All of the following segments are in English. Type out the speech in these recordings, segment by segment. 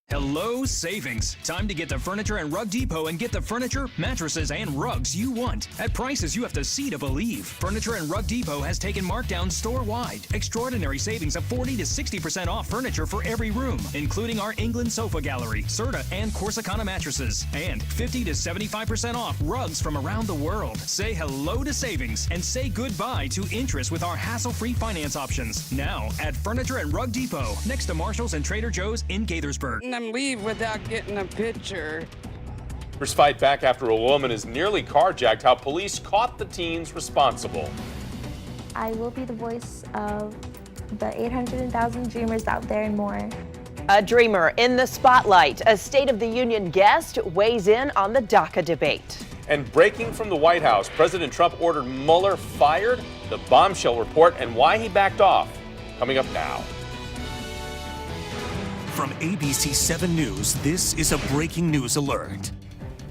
Hello, savings. Time to get to Furniture and Rug Depot and get the furniture, mattresses, and rugs you want at prices you have to see to believe. Furniture and Rug Depot has taken markdowns store-wide. Extraordinary savings of 40 to 60% off furniture for every room, including our England Sofa Gallery, Serta, and Corsicana mattresses. And 50 to 75% off rugs from around the world. Say hello to savings and say goodbye to interest with our hassle-free finance options. Now at Furniture and Rug Depot, next to Marshall's and Trader Joe's in Gaithersburg. And leave without getting a picture. First fight back after a woman is nearly carjacked, how police caught the teens responsible. I will be the voice of the 800,000 dreamers out there and more. A dreamer in the spotlight. A State of the Union guest weighs in on the DACA debate. And breaking from the White House, President Trump ordered Mueller fired, the bombshell report, and why he backed off. Coming up now. From ABC 7 News, this is a breaking news alert.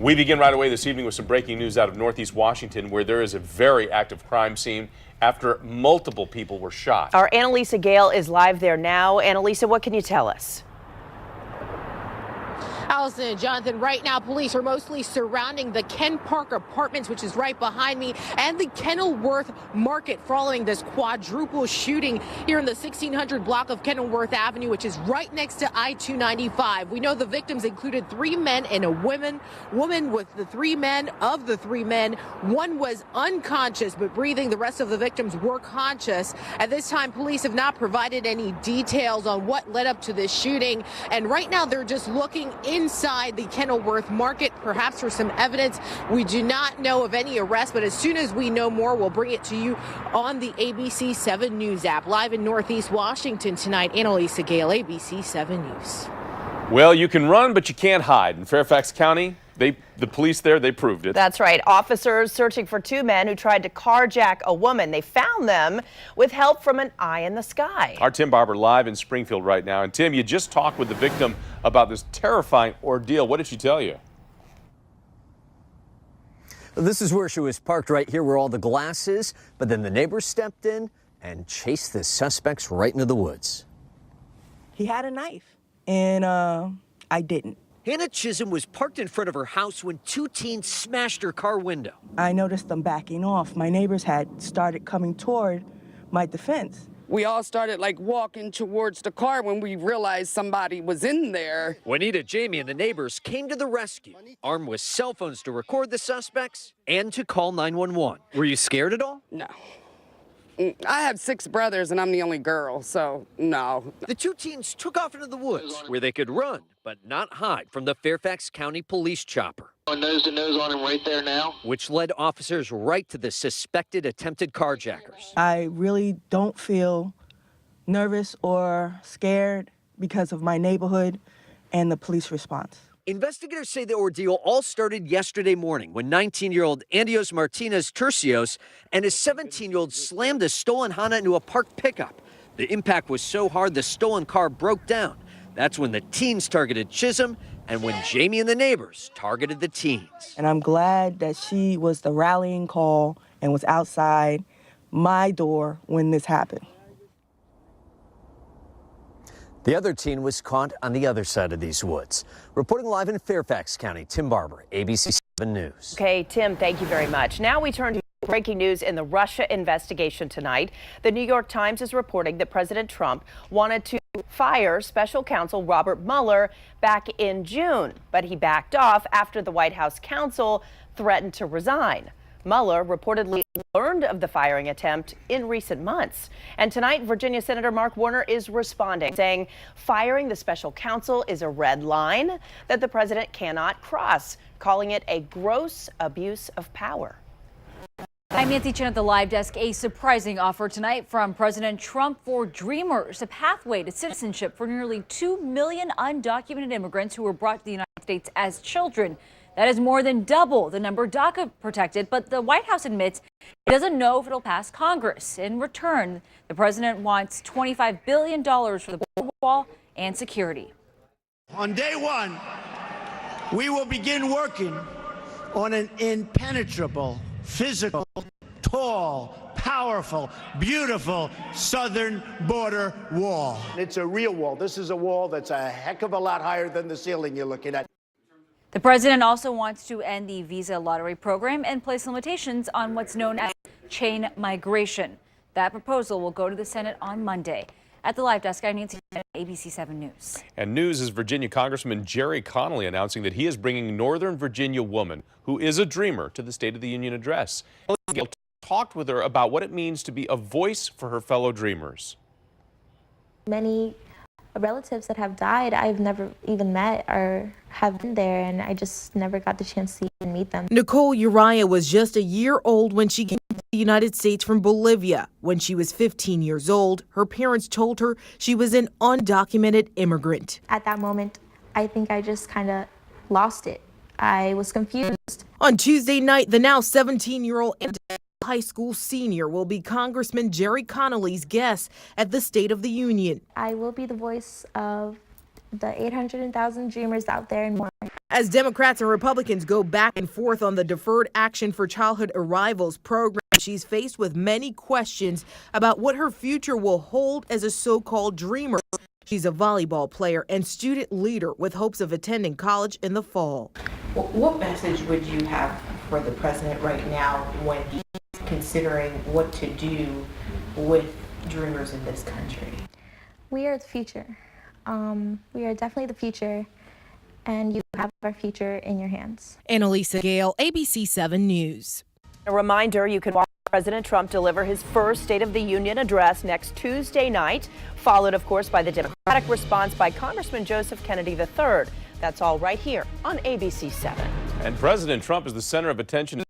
We begin right away this evening with some breaking news out of Northeast Washington, where there is a very active crime scene after multiple people were shot. Our Annalisa Gale is live there now. Annalisa, what can you tell us? Allison and Jonathan, right now police are mostly surrounding the Ken Park Apartments, which is right behind me, and the Kenilworth Market following this quadruple shooting here in the 1600 block of Kenilworth Avenue, which is right next to I-295. We know the victims included 3 men and a woman with the 3 men. Of the 3 men, one was unconscious but breathing. The rest of the victims were conscious. At this time, police have not provided any details on what led up to this shooting, and right now they're just looking inside the Kenilworth Market, perhaps for some evidence. We do not know of any arrests, but as soon as we know more, we'll bring it to you on the ABC 7 News app. Live in Northeast Washington tonight, Annalisa Gale, ABC 7 News. Well, you can run, but you can't hide. In Fairfax County, the police there, they proved it. That's right. Officers searching for 2 men who tried to carjack a woman. They found them with help from an eye in the sky. Our Tim Barber live in Springfield right now. And Tim, you just talked with the victim about this terrifying ordeal. What did she tell you? This is where she was parked, right here where all the glass is. But then the neighbors stepped in and chased the suspects right into the woods. He had a knife, and I didn't. Hannah Chisholm was parked in front of her house when 2 teens smashed her car window. I noticed them backing off. My neighbors had started coming toward my defense. We all started walking towards the car when we realized somebody was in there. Juanita, Jamie, and the neighbors came to the rescue, armed with cell phones to record the suspects and to call 911. Were you scared at all? No. I have 6 brothers, and I'm the only girl, so no. The 2 teens took off into the woods where they could run, but not hide from the Fairfax County police chopper. Nose to nose on him right there now. Which led officers right to the suspected attempted carjackers. I really don't feel nervous or scared because of my neighborhood and the police response. Investigators say the ordeal all started yesterday morning when 19-year-old Andios Martinez Tercios and his 17-year-old slammed a stolen Honda into a parked pickup. The impact was so hard the stolen car broke down. That's when the teens targeted Chisholm and when Jamie and the neighbors targeted the teens. And I'm glad that she was the rallying call and was outside my door when this happened. The other teen was caught on the other side of these woods. Reporting live in Fairfax County, Tim Barber, ABC 7 News. Okay, Tim, thank you very much. Now we turn to breaking news in the Russia investigation tonight. The New York Times is reporting that President Trump wanted to fire special counsel Robert Mueller back in June, but he backed off after the White House counsel threatened to resign. Mueller reportedly learned of the firing attempt in recent months. And tonight, Virginia Senator Mark Warner is responding, saying firing the special counsel is a red line that the president cannot cross, calling it a gross abuse of power. I'm Nancy Chen at the Live Desk. A surprising offer tonight from President Trump for Dreamers, a pathway to citizenship for nearly 2 million undocumented immigrants who were brought to the United States as children. That is more than double the number DACA protected, but the White House admits it doesn't know if it'll pass Congress. In return, the president wants $25 billion for the border wall and security. On day 1, we will begin working on an impenetrable, physical, tall, powerful, beautiful southern border wall. It's a real wall. This is a wall that's a heck of a lot higher than the ceiling you're looking at. The president also wants to end the visa lottery program and place limitations on what's known as chain migration. That proposal will go to the Senate on Monday. At the live desk, I'm Nancy, ABC 7 News. And news is Virginia Congressman Jerry Connolly announcing that he is bringing Northern Virginia woman who is a dreamer to the State of the Union address. Gail talked with her about what it means to be a voice for her fellow dreamers. Many relatives that have died I've never even met or have been there, and I just never got the chance to even meet them. Nicole Uriah was just a year old when she came to the United States from Bolivia. When she was 15 years old, her parents told her she was an undocumented immigrant. At that moment, I think I just kind of lost it. I was confused. On Tuesday night, the now 17-year-old high school senior will be Congressman Jerry Connolly's guest at the State of the Union. I will be the voice of the 800,000 dreamers out there and more. As Democrats and Republicans go back and forth on the Deferred Action for Childhood Arrivals program, she's faced with many questions about what her future will hold as a so-called dreamer. She's a volleyball player and student leader with hopes of attending college in the fall. What message would you have for the president right now when he's considering what to do with dreamers in this country? We are the future. We are definitely the future, and you have our future in your hands. Annalisa Gale, ABC 7 News. A reminder, you can watch President Trump deliver his first State of the Union address next Tuesday night, followed, of course, by the Democratic response by Congressman Joseph Kennedy III. That's all right here on ABC 7. And President Trump is the center of attention